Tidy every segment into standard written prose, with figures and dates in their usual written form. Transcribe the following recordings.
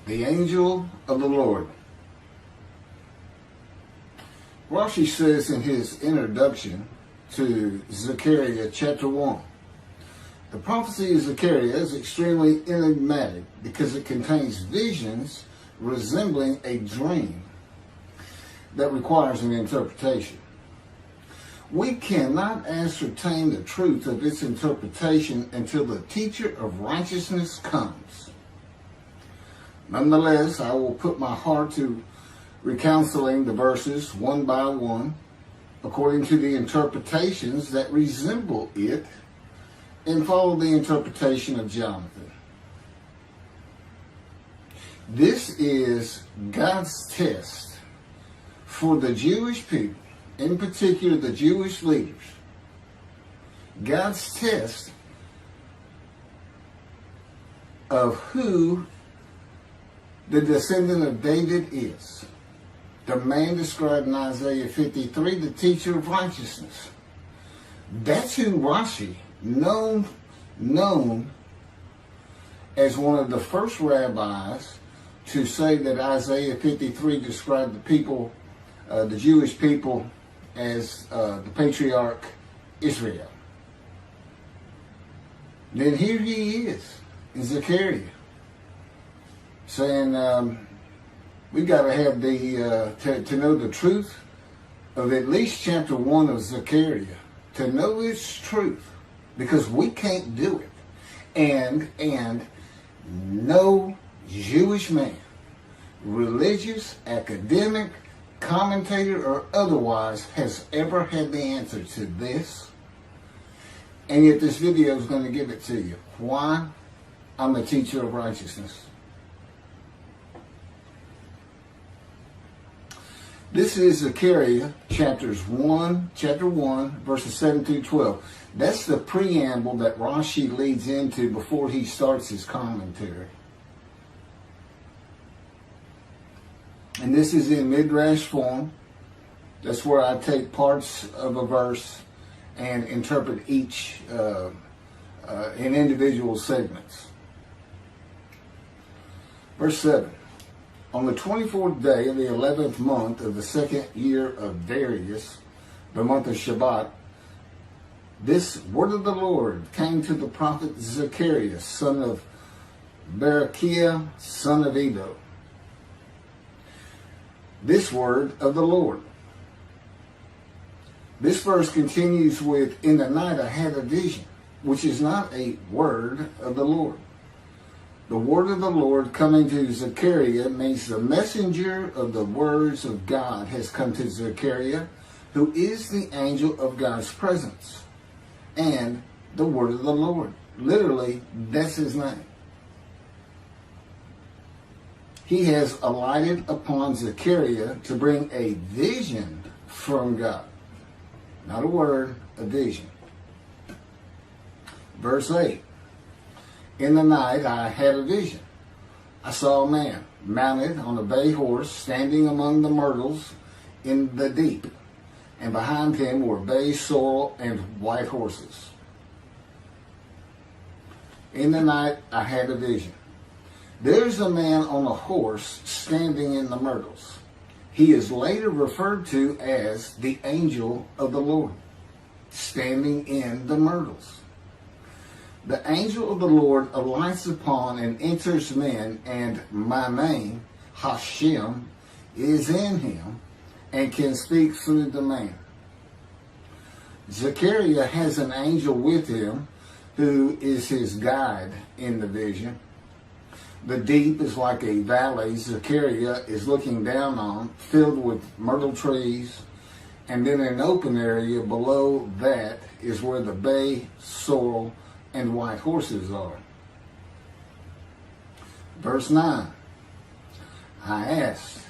The angel of the Lord. Rashi says in his introduction to Zechariah chapter 1, the prophecy of Zechariah is extremely enigmatic because it contains visions resembling a dream that requires an interpretation. We cannot ascertain the truth of its interpretation until the teacher of righteousness comes. Nonetheless, I will put my heart to recounseling the verses one by one, according to the interpretations that resemble it, and follow the interpretation of Jonathan. This is God's test for the Jewish people, in particular the Jewish leaders. God's test of who the descendant of David is. The man described in Isaiah 53, the teacher of righteousness. That's who Rashi, known as one of the first rabbis to say that Isaiah 53 described the people, the Jewish people, as the patriarch Israel. Then here he is in Zechariah saying, we got to have to know the truth of at least chapter 1 of Zechariah, to know its truth, because we can't do it. And no Jewish man, religious, academic, commentator, or otherwise, has ever had the answer to this. And yet this video is going to give it to you. Why? I'm a teacher of righteousness. This is Zechariah chapter 1, verses 7 through 12. That's the preamble that Rashi leads into before he starts his commentary. And this is in midrash form. That's where I take parts of a verse and interpret each in individual segments. Verse 7. On the 24th day of the 11th month of the second year of Vicarious, the month of Shabbat, this word of the Lord came to the prophet Zechariah, son of Berechiah, son of Edo. This word of the Lord. This verse continues with, in the night I had a vision, which is not a word of the Lord. The word of the Lord coming to Zechariah means the messenger of the words of God has come to Zechariah, who is the angel of God's presence, and the word of the Lord. Literally, that's his name. He has alighted upon Zechariah to bring a vision from God. Not a word, a vision. Verse 8. In the night I had a vision. I saw a man mounted on a bay horse standing among the myrtles in the deep, and behind him were bay, sorrel, and white horses. In the night I had a vision. There's a man on a horse standing in the myrtles. He is later referred to as the angel of the Lord, standing in the myrtles. The angel of the Lord alights upon and enters men, and my name, Hashem, is in him and can speak through the man. Zechariah has an angel with him who is his guide in the vision. The deep is like a valley Zechariah is looking down on, filled with myrtle trees, and then an open area below that is where the bay, sorrel, and white horses are. Verse 9. I asked,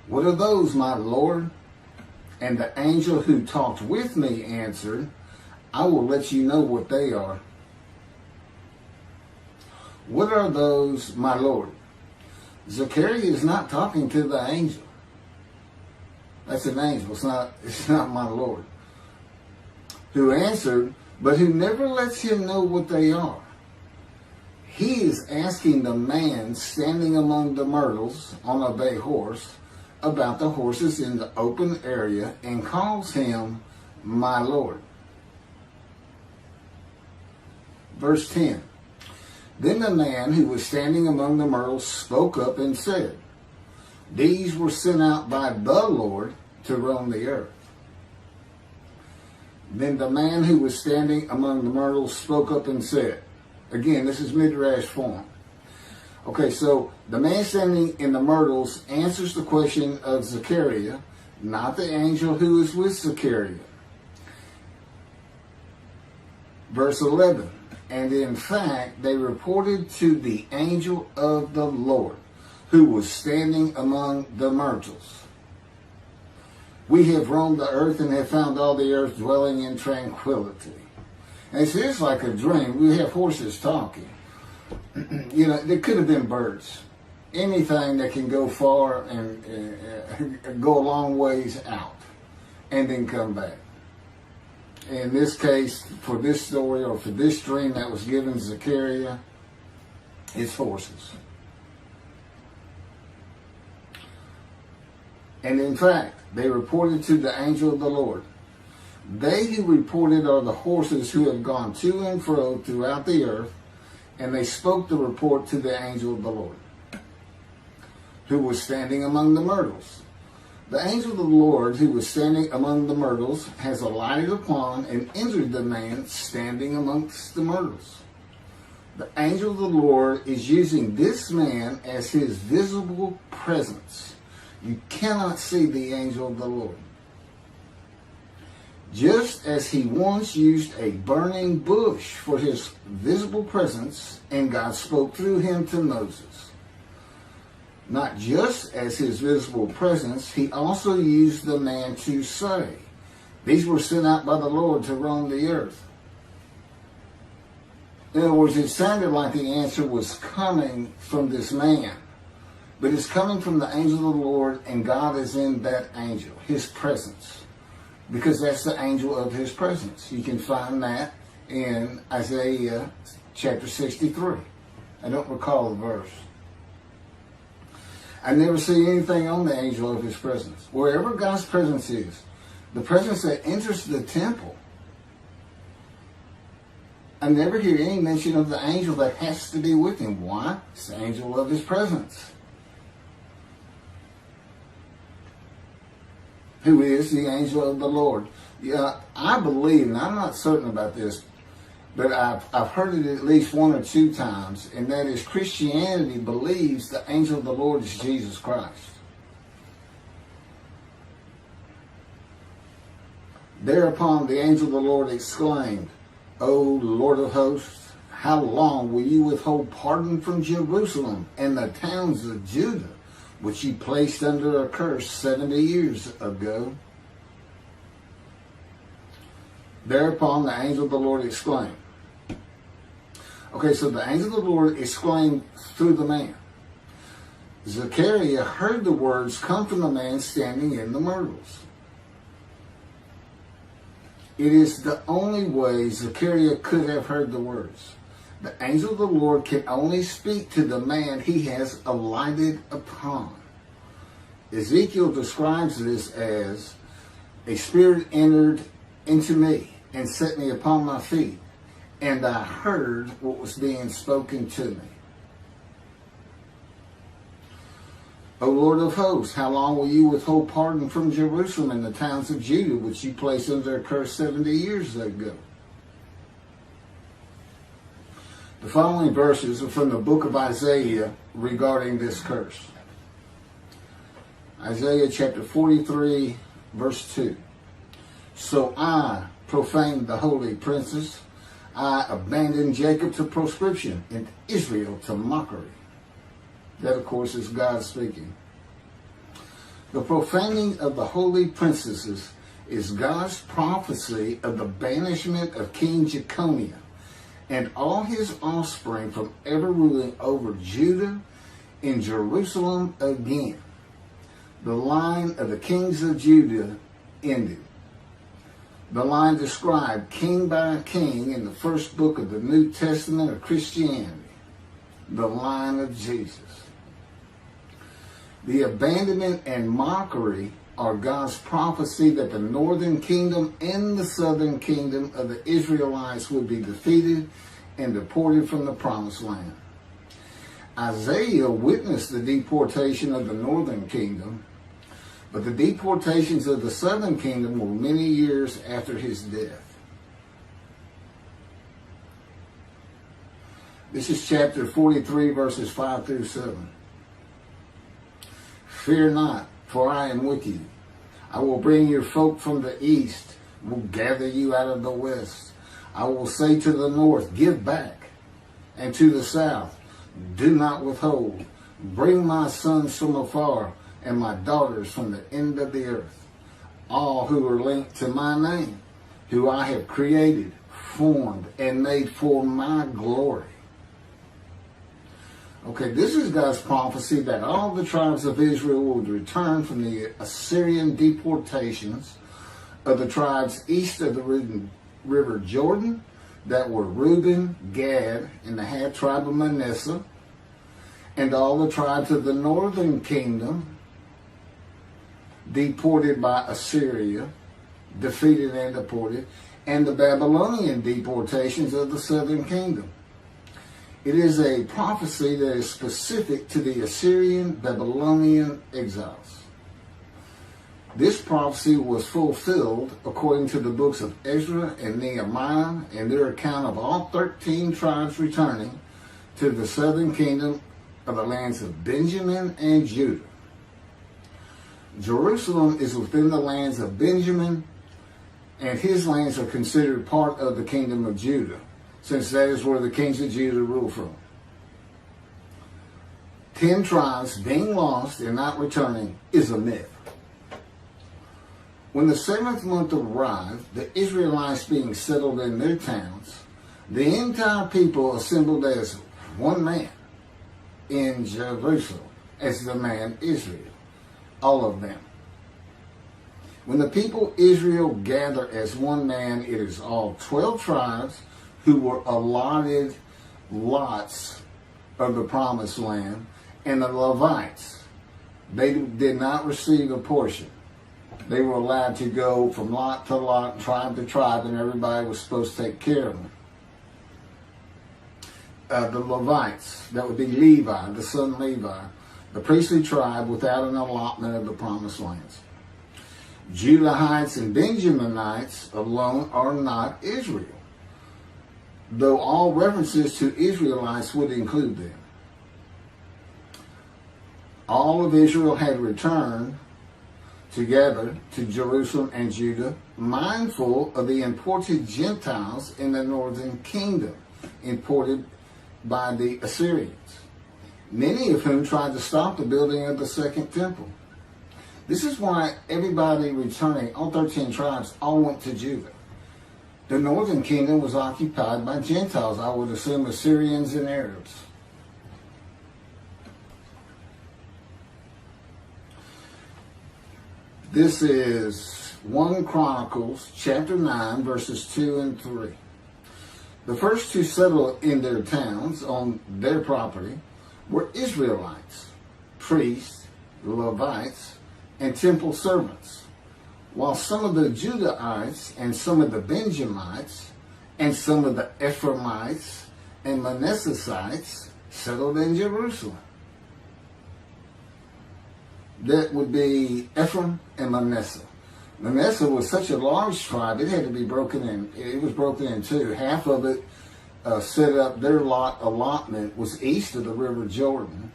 what are those, my Lord? And the angel who talked with me answered, I will let you know what they are. What are those, my Lord? Zechariah is not talking to the angel. That's an angel. It's not my Lord. Who answered, but who never lets him know what they are. he is asking the man standing among the myrtles on a bay horse about the horses in the open area and calls him my Lord. Verse 10. Then the man who was standing among the myrtles spoke up and said, these were sent out by the Lord to roam the earth. Then the man who was standing among the myrtles spoke up and said, again, this is midrash form. Okay, so the man standing in the myrtles answers the question of Zechariah, not the angel who is with Zechariah. Verse 11, and in fact, they reported to the angel of the Lord, who was standing among the myrtles. We have roamed the earth and have found all the earth dwelling in tranquility. And it's just like a dream. We have horses talking. You know, there could have been birds. Anything that can go far and go a long ways out and then come back. In this case, for this story or for this dream that was given Zechariah, it's horses. And in fact, they reported to the angel of the Lord. They who reported are the horses who have gone to and fro throughout the earth, and they spoke the report to the angel of the Lord, who was standing among the myrtles. The angel of the Lord, who was standing among the myrtles, has alighted upon and entered the man standing amongst the myrtles. The angel of the Lord is using this man as his visible presence. You cannot see the angel of the Lord. Just as he once used a burning bush for his visible presence, and God spoke through him to Moses. Not just as his visible presence, he also used the man to say, these were sent out by the Lord to roam the earth. In other words, it sounded like the answer was coming from this man. But it's coming from the angel of the Lord, and God is in that angel, his presence. Because that's the angel of his presence. You can find that in Isaiah chapter 63. I don't recall the verse. I never see anything on the angel of his presence. Wherever God's presence is, the presence that enters the temple, I never hear any mention of the angel that has to be with him. Why? It's the angel of his presence, who is the angel of the Lord. Yeah, I believe, and I'm not certain about this, but I've heard it at least one or two times, and that is Christianity believes the angel of the Lord is Jesus Christ. Thereupon the angel of the Lord exclaimed, O Lord of hosts, how long will you withhold pardon from Jerusalem and the towns of Judah, which you placed under a curse 70 years ago? Thereupon the angel of the Lord exclaimed. Okay, so the angel of the Lord exclaimed through the man. Zechariah heard the words come from the man standing in the myrtles. It is the only way Zechariah could have heard the words. The angel of the Lord can only speak to the man he has alighted upon. Ezekiel describes this as, a spirit entered into me and set me upon my feet, and I heard what was being spoken to me. O Lord of hosts, how long will you withhold pardon from Jerusalem and the towns of Judah, which you placed under a curse 70 years ago? The following verses are from the book of Isaiah regarding this curse. Isaiah chapter 43, verse 2. So I profaned the holy princes. I abandoned Jacob to proscription and Israel to mockery. That, of course, is God speaking. The profaning of the holy princesses is God's prophecy of the banishment of King Jeconiah and all his offspring from ever ruling over Judah and Jerusalem again. The line of the kings of Judah ended. The line described king by king in the first book of the New Testament of Christianity. the line of Jesus. The abandonment and mockery are God's prophecy that the northern kingdom and the southern kingdom of the Israelites would be defeated and deported from the promised land. Isaiah witnessed the deportation of the northern kingdom, but the deportations of the southern kingdom were many years after his death. This is chapter 43, verses 5 through 7. Fear not, for I am with you. I will bring your folk from the east, will gather you out of the west. I will say to the north, give back, and to the south, do not withhold. Bring my sons from afar, and my daughters from the end of the earth, all who are linked to my name, who I have created, formed, and made for my glory. Okay, this is God's prophecy that all the tribes of Israel would return from the Assyrian deportations of the tribes east of the river Jordan, that were Reuben, Gad, and the half tribe of Manasseh, and all the tribes of the northern kingdom deported by Assyria, defeated and deported, and the Babylonian deportations of the southern kingdom. It is a prophecy that is specific to the Assyrian Babylonian exiles. This prophecy was fulfilled according to the books of Ezra and Nehemiah and their account of all 13 tribes returning to the southern kingdom of the lands of Benjamin and Judah. Jerusalem is within the lands of Benjamin, and his lands are considered part of the kingdom of Judah, since that is where the kings of Judah rule from. 10 tribes being lost and not returning is a myth. When the 7th month arrived, the Israelites being settled in their towns, the entire people assembled as one man in Jerusalem, as the man Israel, all of them. When the people Israel gather as one man, it is all 12 tribes who were allotted lots of the promised land, and the Levites, they did not receive a portion. They were allowed to go from lot to lot, tribe to tribe, and everybody was supposed to take care of them. The Levites, that would be Levi, the son Levi, the priestly tribe without an allotment of the promised lands. Judahites and Benjaminites alone are not Israel, though all references to Israelites would include them. All of Israel had returned together to Jerusalem and Judah, mindful of the imported Gentiles in the northern kingdom, imported by the Assyrians, many of whom tried to stop the building of the second temple. This is why everybody returning, all 13 tribes, all went to Judah. The northern kingdom was occupied by Gentiles, I would assume Assyrians and Arabs. This is 1 Chronicles chapter 9, verses 2 and 3. The first to settle in their towns on their property were Israelites, priests, Levites, and temple servants, while some of the Judahites and some of the Benjamites and some of the Ephraimites and Manassesites settled in Jerusalem. That would be Ephraim and Manasseh. Manasseh was such a large tribe, it had to be broken in. It was broken in two. Half of it set up, their allotment was east of the river Jordan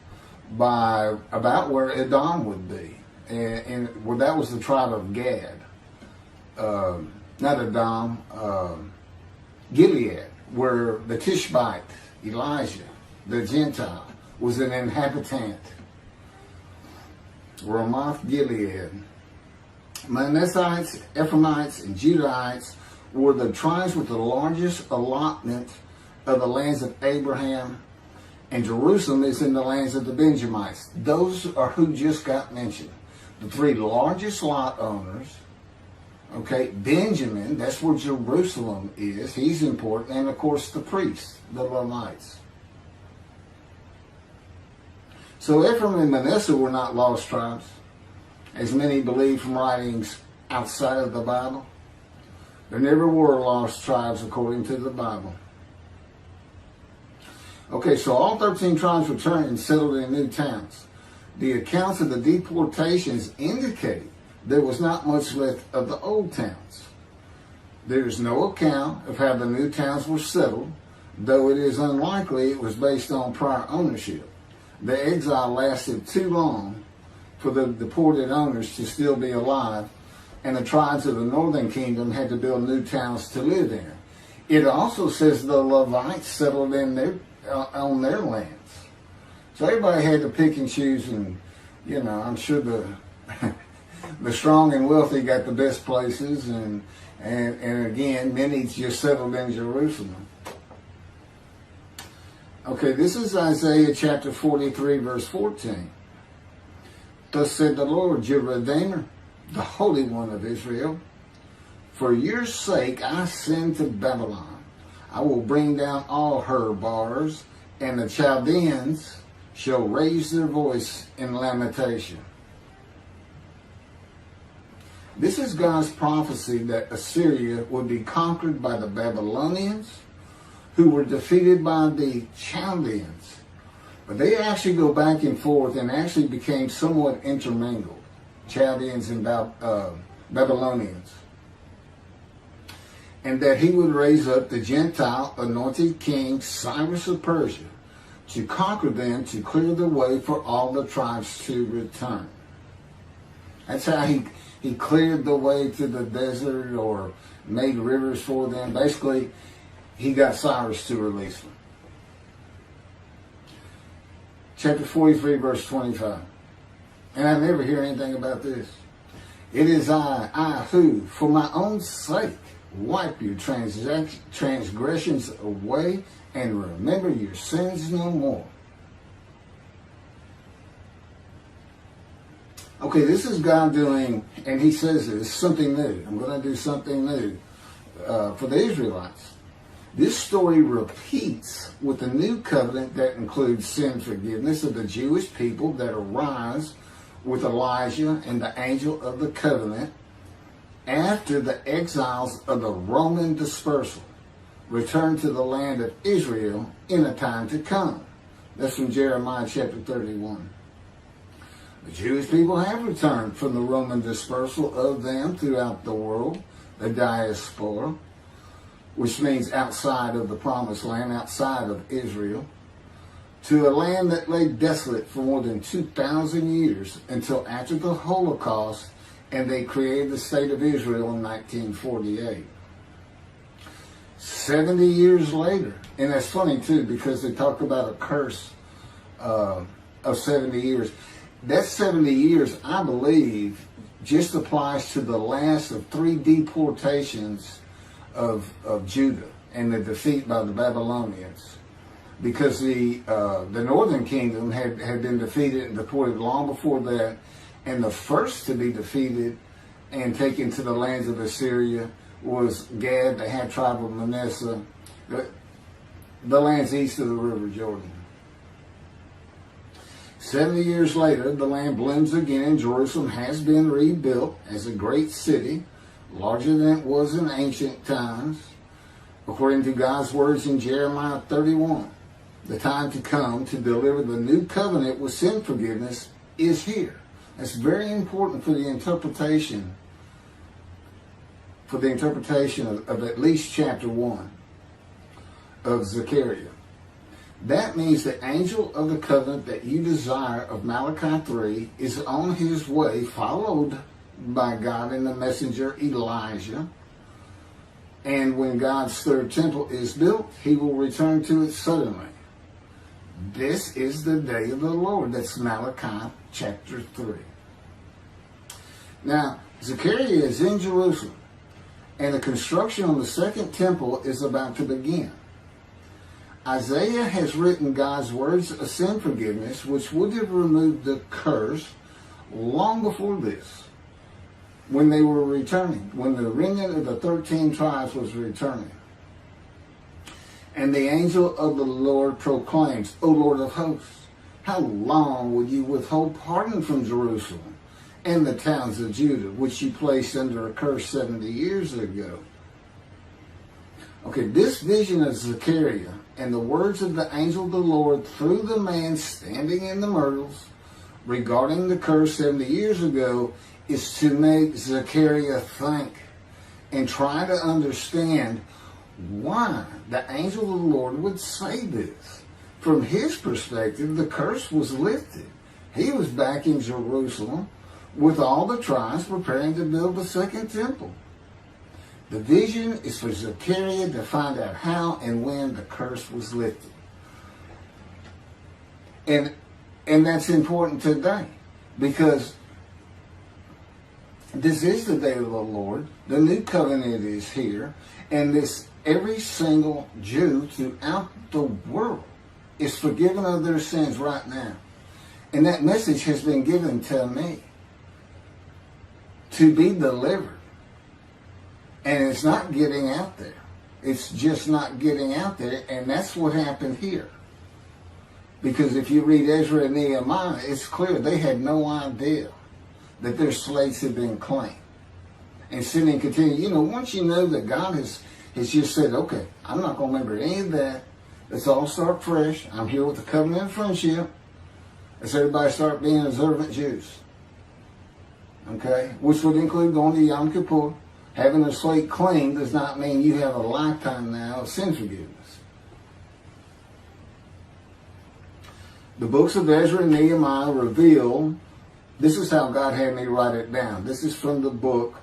by about where Edom would be. And well, that was the tribe of Gad. Not Edom, Gilead, where the Tishbite, Elijah, the Gentile, was an inhabitant. Ramoth Gilead. Manassites, Ephraimites, and Judahites were the tribes with the largest allotment of the lands of Abraham, and Jerusalem is in the lands of the Benjamites. Those are who just got mentioned. The 3 largest lot owners. Okay, Benjamin, that's where Jerusalem is. He's important. And of course the priests, the Levites. So Ephraim and Manasseh were not lost tribes, as many believe from writings outside of the Bible. There never were lost tribes according to the Bible. Okay, so all 13 tribes returned and settled in new towns. The accounts of the deportations indicate there was not much left of the old towns. There is no account of how the new towns were settled, though it is unlikely it was based on prior ownership. The exile lasted too long for the deported owners to still be alive, and the tribes of the northern kingdom had to build new towns to live in. It also says the Levites settled in on their lands. So everybody had to pick and choose, and I'm sure the strong and wealthy got the best places, and again, many just settled in Jerusalem. Okay, this is Isaiah chapter 43, verse 14. Thus said the Lord, your Redeemer, the Holy One of Israel, for your sake I send to Babylon. I will bring down all her bars, and the Chaldeans shall raise their voice in lamentation. This is God's prophecy that Assyria would be conquered by the Babylonians, who were defeated by the Chaldeans. But they actually go back and forth and actually became somewhat intermingled, Chaldeans and Babylonians. And that he would raise up the Gentile anointed king Cyrus of Persia to conquer them, to clear the way for all the tribes to return. That's how he cleared the way to the desert or made rivers for them. Basically, he got Cyrus to release them. Chapter 43, verse 25. And I never hear anything about this. It is I who, for my own sake, wipe your transgressions away and remember your sins no more. Okay, this is God doing, and he says it's something new. I'm going to do something new for the Israelites. This story repeats with the new covenant that includes sin forgiveness of the Jewish people that arise with Elijah and the angel of the covenant after the exiles of the Roman dispersal return to the land of Israel in a time to come. That's from Jeremiah chapter 31. The Jewish people have returned from the Roman dispersal of them throughout the world, the diaspora, which means outside of the promised land, outside of Israel, to a land that lay desolate for more than 2,000 years until after the Holocaust, and they created the state of Israel in 1948. 70 years later, and that's funny too, because they talk about a curse of 70 years. That 70 years, I believe, just applies to the last of 3 deportations of Judah and the defeat by the Babylonians, because the northern kingdom had been defeated and deported long before that, and the first to be defeated and taken to the lands of Assyria was Gad, the half tribe of Manasseh, the lands east of the River Jordan. 70 years later, the land blooms again, and Jerusalem has been rebuilt as a great city, larger than it was in ancient times, according to God's words in Jeremiah 31. The time to come to deliver the new covenant with sin forgiveness is here. That's very important for the interpretation of at least chapter 1 of Zechariah. That means the angel of the covenant that you desire of Malachi 3 is on his way, followed by God and the messenger Elijah. And when God's third temple is built, he will return to it suddenly. This is the day of the Lord. That's Malachi chapter 3. Now, Zechariah is in Jerusalem, and the construction on the second temple is about to begin. Isaiah has written God's words of sin forgiveness, which would have removed the curse long before this, when they were returning, when the remnant of the 13 tribes was returning. And the angel of the Lord proclaims, O Lord of hosts, How long will you withhold pardon from Jerusalem and the towns of Judah, which you placed under a curse 70 years ago? Okay, this vision of Zechariah and the words of the angel of the Lord through the man standing in the myrtles regarding the curse 70 years ago is to make Zechariah think and try to understand why the angel of the Lord would say this. From his perspective, the curse was lifted. He was back in Jerusalem with all the tribes preparing to build the second temple. The vision is for Zechariah to find out how and when the curse was lifted. And that's important today, because this is the day of the Lord. The new covenant is here, and every single Jew throughout the world is forgiven of their sins right now. And that message has been given to me to be delivered. And it's not getting out there. It's just not getting out there, and that's what happened here. Because if you read Ezra and Nehemiah, it's clear they had no idea that their slates had been cleaned. And sin and continue. You know, once you know that God has just said, okay, I'm not going to remember any of that. Let's all start fresh. I'm here with the covenant of friendship. Let's everybody start being observant Jews. Okay? Which would include going to Yom Kippur. Having a slate clean does not mean you have a lifetime now of sin forgiveness. The books of Ezra and Nehemiah reveal, this is how God had me write it down. This is from the book,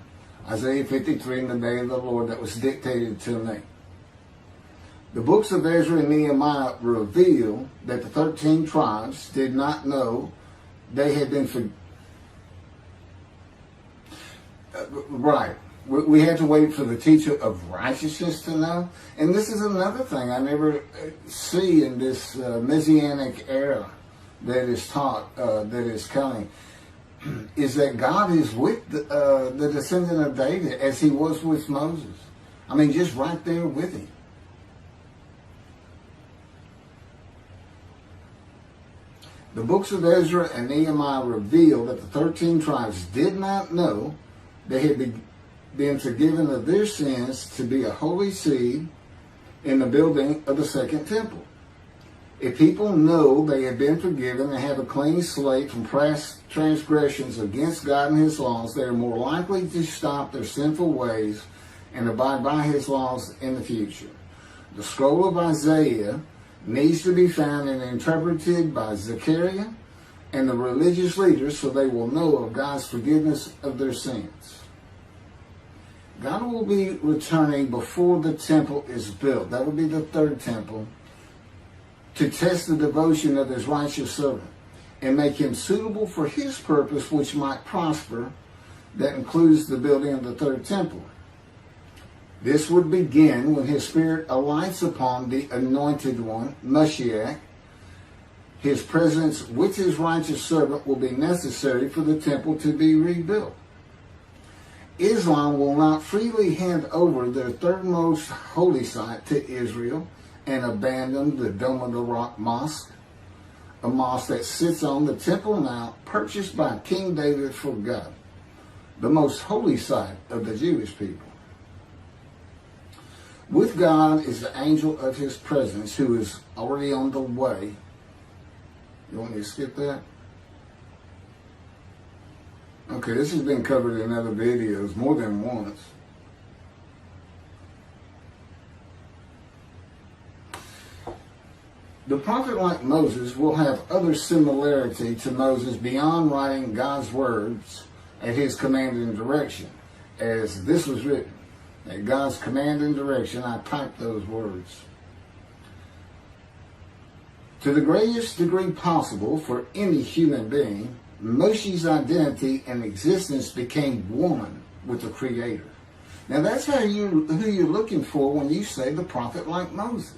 Isaiah 53, in the day of the Lord, that was dictated to me. The books of Ezra and Nehemiah reveal that the 13 tribes did not know they had been forgiven. Right. We had to wait for the teacher of righteousness to know. And this is another thing I never see in this Messianic era that is taught, that is coming, is that God is with the descendant of David as he was with Moses. I mean, just right there with him. The books of Ezra and Nehemiah reveal that the 13 tribes did not know they had been forgiven of their sins to be a holy seed in the building of the second temple. If people know they have been forgiven and have a clean slate from past transgressions against God and his laws, they are more likely to stop their sinful ways and abide by his laws in the future. The scroll of Isaiah needs to be found and interpreted by Zechariah and the religious leaders so they will know of God's forgiveness of their sins. God will be returning before the temple is built. That will be the third temple, to test the devotion of his righteous servant and make him suitable for his purpose, which might prosper. That includes the building of the third temple. This would begin when his spirit alights upon the anointed one, Mashiach. His presence with his righteous servant will be necessary for the temple to be rebuilt. Islam will not freely hand over their third most holy site to Israel and abandon the Dome of the Rock Mosque, a mosque that sits on the Temple Mount purchased by King David for God, the most holy site of the Jewish people. With God is the angel of his presence who is already on the way. You want me to skip that? Okay, this has been covered in other videos more than once. The prophet like Moses will have other similarity to Moses beyond writing God's words at his command and direction. As this was written, at God's command and direction, I typed those words. To the greatest degree possible for any human being, Moshe's identity and existence became one with the Creator. Now that's who you're looking for when you say the prophet like Moses.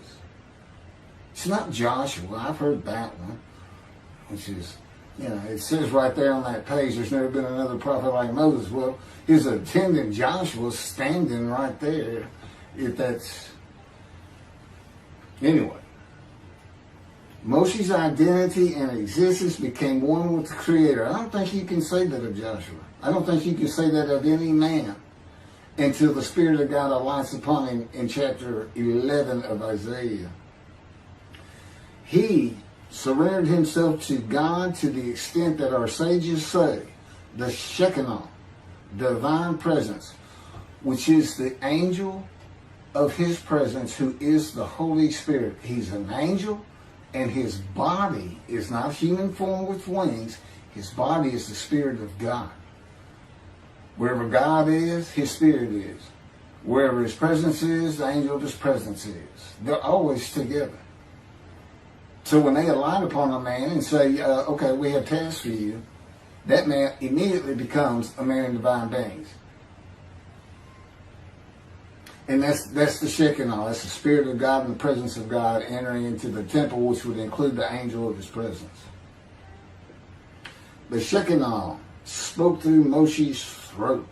It's not Joshua. I've heard that one, which is, it says right there on that page, there's never been another prophet like Moses. Well, his attendant Joshua standing right there, if that's... Anyway. Moshe's identity and existence became one with the Creator. I don't think you can say that of Joshua. I don't think you can say that of any man until the Spirit of God alights upon him in chapter 11 of Isaiah. He surrendered himself to God to the extent that our sages say the Shekinah, divine presence, which is the angel of his presence, who is the Holy Spirit. He's an angel, and his body is not human form with wings. His body is the Spirit of God. Wherever God is, his Spirit is. Wherever his presence is, the angel of his presence is. They're always together. So when they alight upon a man and say, okay, we have tasks for you, that man immediately becomes a man in divine beings. And that's the Shekinah. That's the Spirit of God and the presence of God entering into the temple, which would include the angel of his presence. The Shekinah spoke through Moshe's throat.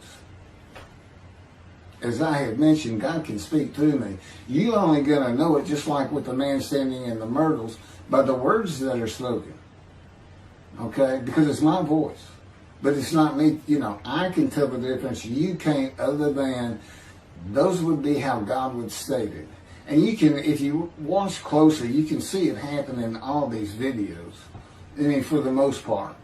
As I have mentioned, God can speak through me. You're only going to know it, just like with the man standing in the myrtles, by the words that are spoken. Okay? Because it's my voice. But it's not me. You know, I can tell the difference. You can't, other than those would be how God would state it. And you can, if you watch closely, you can see it happen in all these videos. I mean, for the most part.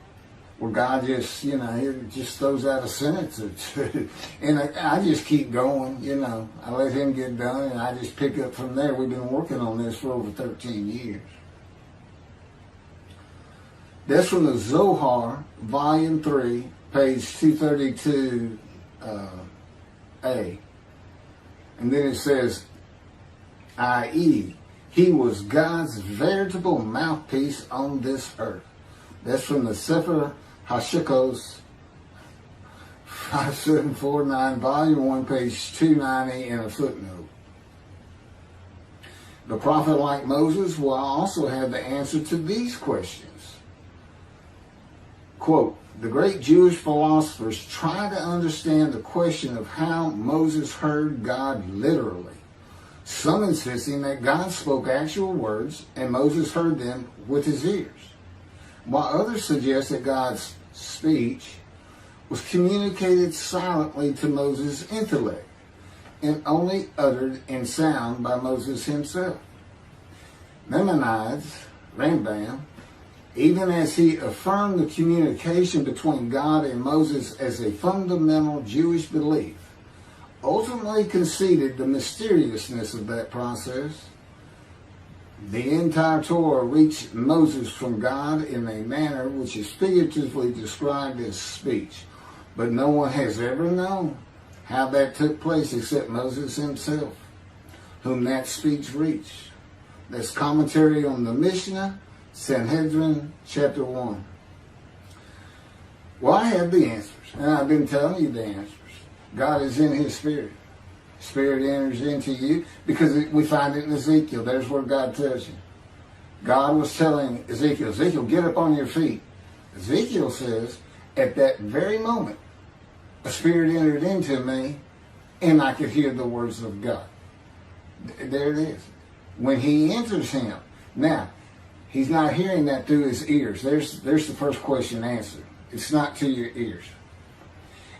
Where God just, you know, he just throws out a sentence or two. And I just keep going, you know. I let him get done, and I just pick up from there. We've been working on this for over 13 years. That's from the Zohar, Volume 3, page 232A. And then it says, i.e., he was God's veritable mouthpiece on this earth. That's from the Sefer Hashikos 5749, Volume 1, page 290, and a footnote. The prophet, like Moses, will also have the answer to these questions. Quote, the great Jewish philosophers try to understand the question of how Moses heard God literally, some insisting that God spoke actual words and Moses heard them with his ears, while others suggest that God's speech was communicated silently to Moses' intellect and only uttered in sound by Moses himself. Maimonides, Rambam, even as he affirmed the communication between God and Moses as a fundamental Jewish belief, ultimately conceded the mysteriousness of that process. The entire Torah reached Moses from God in a manner which is figuratively described as speech, but no one has ever known how that took place except Moses himself, whom that speech reached. That's commentary on the Mishnah, Sanhedrin, chapter 1. Well, I have the answers, and I've been telling you the answers. God is in his Spirit. Spirit enters into you, because we find it in Ezekiel. There's where God tells you. God was telling Ezekiel, Ezekiel, get up on your feet. Ezekiel says, at that very moment, a spirit entered into me, and I could hear the words of God. There it is. When he enters him. Now, he's not hearing that through his ears. There's the first question answered. It's not to your ears.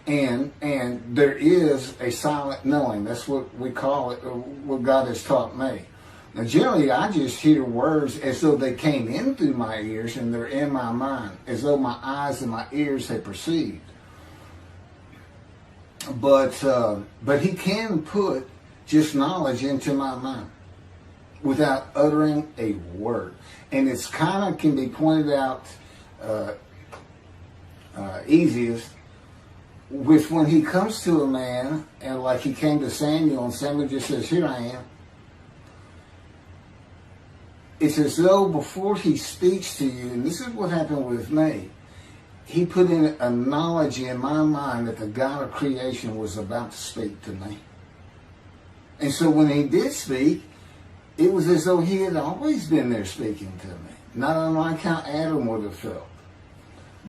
And there is a silent knowing. That's what we call it, what God has taught me. Now, generally, I just hear words as though they came in through my ears and they're in my mind, as though my eyes and my ears had perceived. But he can put just knowledge into my mind without uttering a word. And it's kind of can be pointed out easiest with when he comes to a man, and like he came to Samuel, and Samuel just says, here I am. It's as though before he speaks to you, and this is what happened with me, he put in a knowledge in my mind that the God of creation was about to speak to me. And so when he did speak, it was as though he had always been there speaking to me. Not unlike how Adam would have felt.